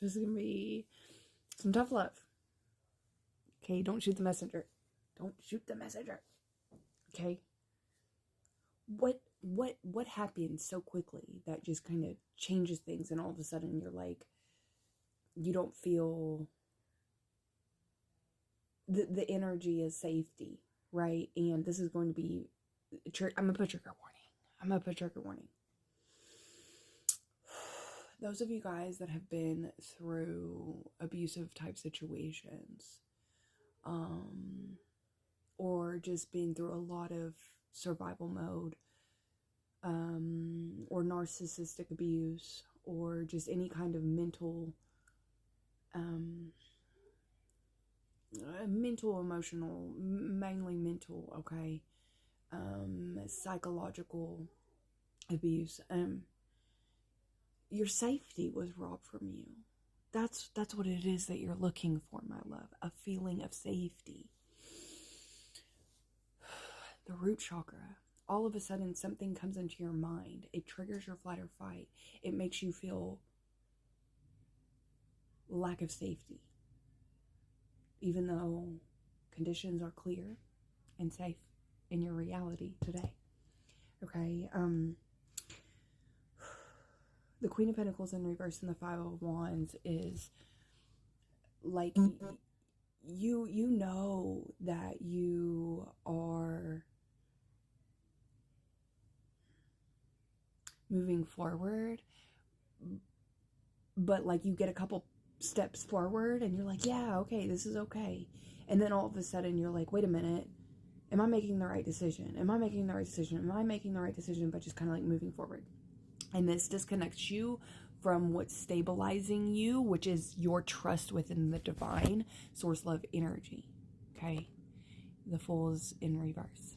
This is going to be some tough love. Okay, don't shoot the messenger. Don't shoot the messenger. Okay? What happens so quickly that just kind of changes things, and all of a sudden you're like, you don't feel the energy is safety, right? And this is going to be, I'm going to put trigger warning. Those of you guys that have been through abusive type situations, or just been through a lot of survival mode, or narcissistic abuse, or just any kind of mental, emotional, mainly mental, okay, psychological abuse, your safety was robbed from you. That's what it is that you're looking for, my love. A feeling of safety. The root chakra. All of a sudden, something comes into your mind. It triggers your flight or fight. It makes you feel lack of safety. Even though conditions are clear and safe in your reality today. Okay, the Queen of Pentacles in reverse and the Five of Wands is like, you know that you are moving forward, but like you get a couple steps forward and you're like, yeah, okay, this is okay. And then all of a sudden you're like, wait a minute, am I making the right decision? Am I making the right decision? Am I making the right decision? But just kind of like moving forward. And this disconnects you from what's stabilizing you, which is your trust within the divine source love energy. Okay? The Fool is in reverse.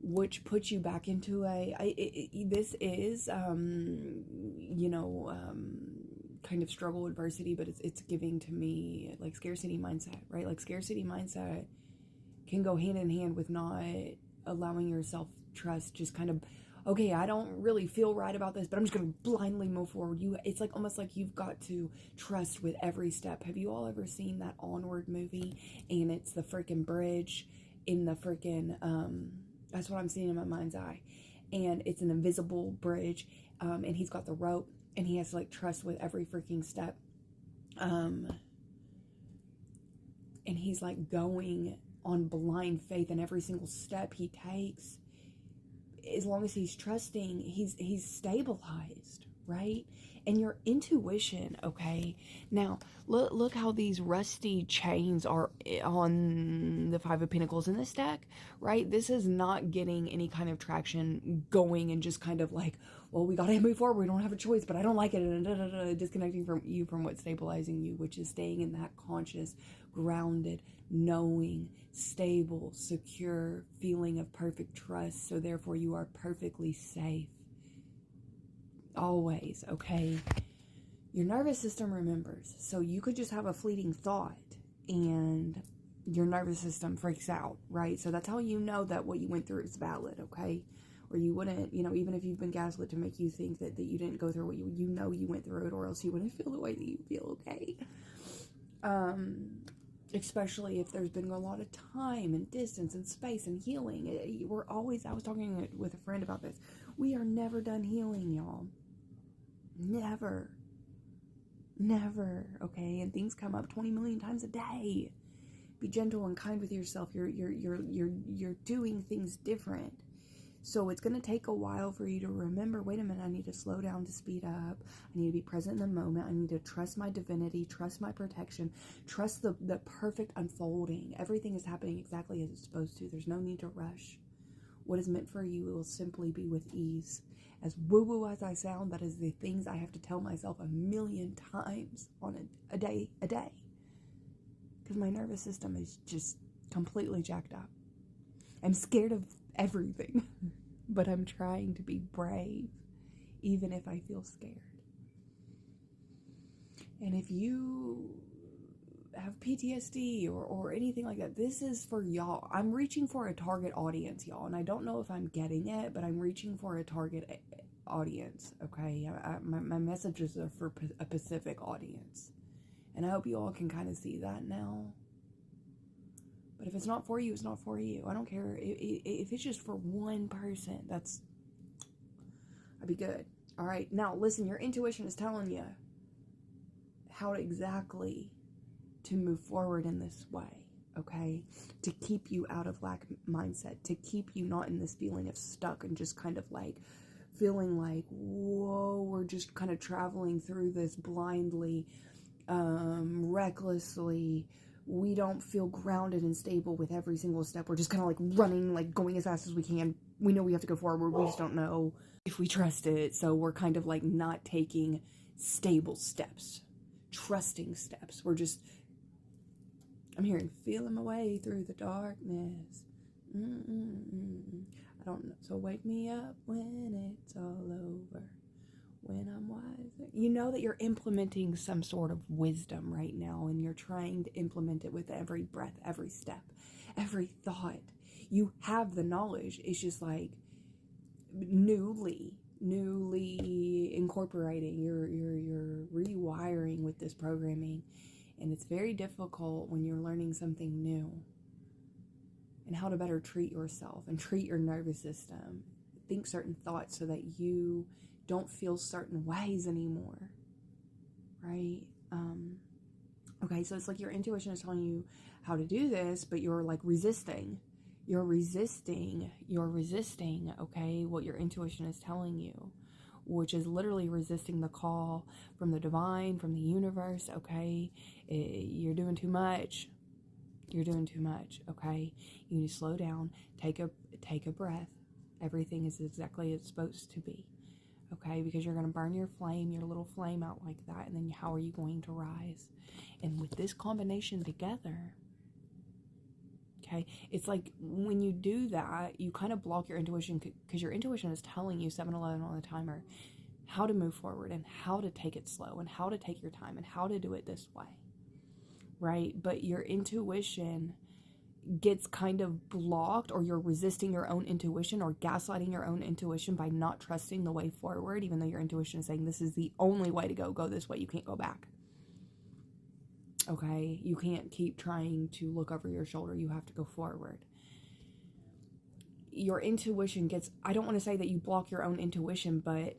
Which puts you back into this is, kind of struggle, adversity, but it's giving to me like scarcity mindset, right? Like scarcity mindset can go hand in hand with not allowing yourself trust, just kind of, okay, I don't really feel right about this, but I'm just going to blindly move forward. It's like almost like you've got to trust with every step. Have you all ever seen that Onward movie? And it's the freaking bridge in the freaking, that's what I'm seeing in my mind's eye. And it's an invisible bridge, and he's got the rope, and he has to like trust with every freaking step. And he's like going on blind faith in every single step he takes. As long as he's trusting, he's stabilized, right? And your intuition, okay? Now, look how these rusty chains are on the Five of Pentacles in this deck, right? This is not getting any kind of traction going and just kind of like, well, we gotta move forward. We don't have a choice, but I don't like it. And disconnecting from you from what's stabilizing you, which is staying in that conscious, grounded, knowing, stable, secure feeling of perfect trust. So therefore you are perfectly safe. Always, okay? Your nervous system remembers. So you could just have a fleeting thought and your nervous system freaks out, right? So that's how you know that what you went through is valid, okay? Or you wouldn't, even if you've been gaslit to make you think that you didn't go through what you went through it, or else you wouldn't feel the way that you feel, okay? Especially if there's been a lot of time and distance and space and healing. I was talking with a friend about this. We are never done healing, y'all. Never. Never, okay? And things come up 20 million times a day. Be gentle and kind with yourself. You're doing things different. So it's going to take a while for you to remember, wait a minute, I need to slow down to speed up. I need to be present in the moment. I need to trust my divinity, trust my protection, trust the perfect unfolding. Everything is happening exactly as it's supposed to. There's no need to rush. What is meant for you will simply be with ease. As woo-woo as I sound, that is the things I have to tell myself 1,000,000 times on a day. Because my nervous system is just completely jacked up. I'm scared of everything, but I'm trying to be brave, even if I feel scared. And if you have PTSD or anything like that, this is for y'all. I'm reaching for a target audience, y'all, and I don't know if I'm getting it, but I'm reaching for a target audience, okay? My messages are for a Pacific audience. And I hope you all can kind of see that now. But if it's not for you, it's not for you. I don't care. If it's just for one person, I'd be good. All right. Now, listen, your intuition is telling you how exactly to move forward in this way, okay? To keep you out of lack mindset, to keep you not in this feeling of stuck and just kind of like feeling like, whoa, we're just kind of traveling through this blindly, recklessly. We don't feel grounded and stable with every single step. We're just kind of like running, like going as fast as we can. We know we have to go forward. We just don't know if we trust it. So we're kind of like not taking stable steps, trusting steps. I'm hearing feeling my way through the darkness. I don't know. So wake me up when it's all over. When I'm wiser. You know that you're implementing some sort of wisdom right now, and you're trying to implement it with every breath, every step, every thought. You have the knowledge. It's just like newly incorporating. You're rewiring with this programming, and it's very difficult when you're learning something new and how to better treat yourself and treat your nervous system. Think certain thoughts so that you don't feel certain ways anymore, right? Okay, so it's like your intuition is telling you how to do this, but you're like resisting. You're resisting, okay, what your intuition is telling you, which is literally resisting the call from the divine, from the universe, okay? You're doing too much. You're doing too much, okay? You need to slow down, take a breath. Everything is exactly as it's supposed to be. Okay, because you're going to burn your little flame out like that, and then how are you going to rise? And with this combination together, okay, it's like when you do that, you kind of block your intuition, because your intuition is telling you 7-Eleven on the timer how to move forward and how to take it slow and how to take your time and how to do it this way, right? But your intuition gets kind of blocked, or you're resisting your own intuition or gaslighting your own intuition by not trusting the way forward, even though your intuition is saying this is the only way to go this way. You can't go back. Okay, you can't keep trying to look over your shoulder. You have to go forward. Your intuition gets, I don't want to say that you block your own intuition, but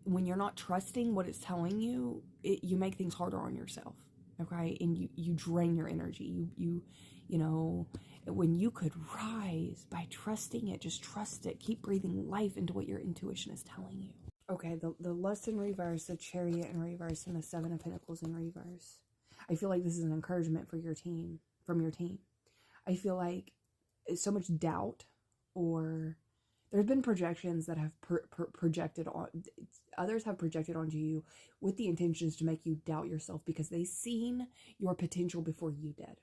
when you're not trusting what it's telling you, you make things harder on yourself. Okay, and you drain your energy. You know, when you could rise by trusting it, just trust it. Keep breathing life into what your intuition is telling you. Okay, the Lust in reverse, the Chariot in reverse, and the Seven of Pentacles in reverse. I feel like this is an encouragement for your team, from your team. I feel like so much doubt, or there's been projections that have projected on, others have projected onto you with the intentions to make you doubt yourself because they've seen your potential before you did.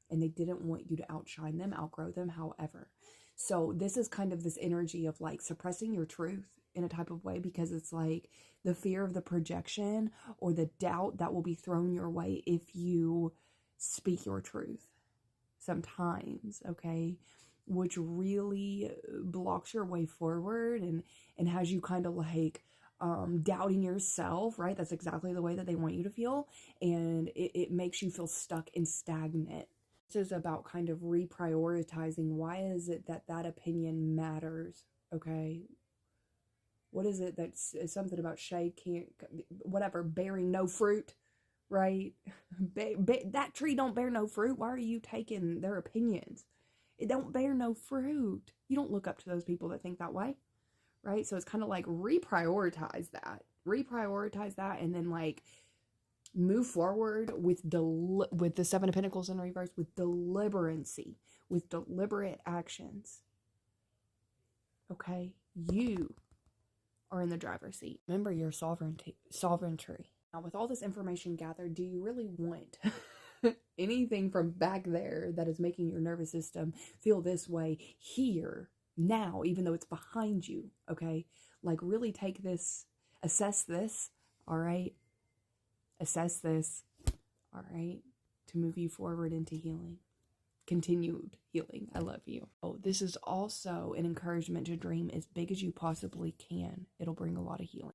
And they didn't want you to outshine them, outgrow them, however. So this is kind of this energy of like suppressing your truth in a type of way, because it's like the fear of the projection or the doubt that will be thrown your way if you speak your truth sometimes, okay? Which really blocks your way forward and has you kind of like doubting yourself, right? That's exactly the way that they want you to feel. And it makes you feel stuck and stagnant. This is about kind of reprioritizing. Why is it that opinion matters? Okay. What is it that's something about shade can't, whatever, bearing no fruit, right? That tree don't bear no fruit. Why are you taking their opinions? It don't bear no fruit. You don't look up to those people that think that way, right? So it's kind of like reprioritize that, and then like move forward with the Seven of Pentacles in reverse, with deliberancy, with deliberate actions. Okay, you are in the driver's seat. Remember your sovereignty. Now, with all this information gathered, do you really want anything from back there that is making your nervous system feel this way here, now, even though it's behind you? Okay, like really take this, assess this, all right? Assess this, all right, to move you forward into healing. continued healing. I love you. Oh, this is also an encouragement to dream as big as you possibly can. It'll bring a lot of healing.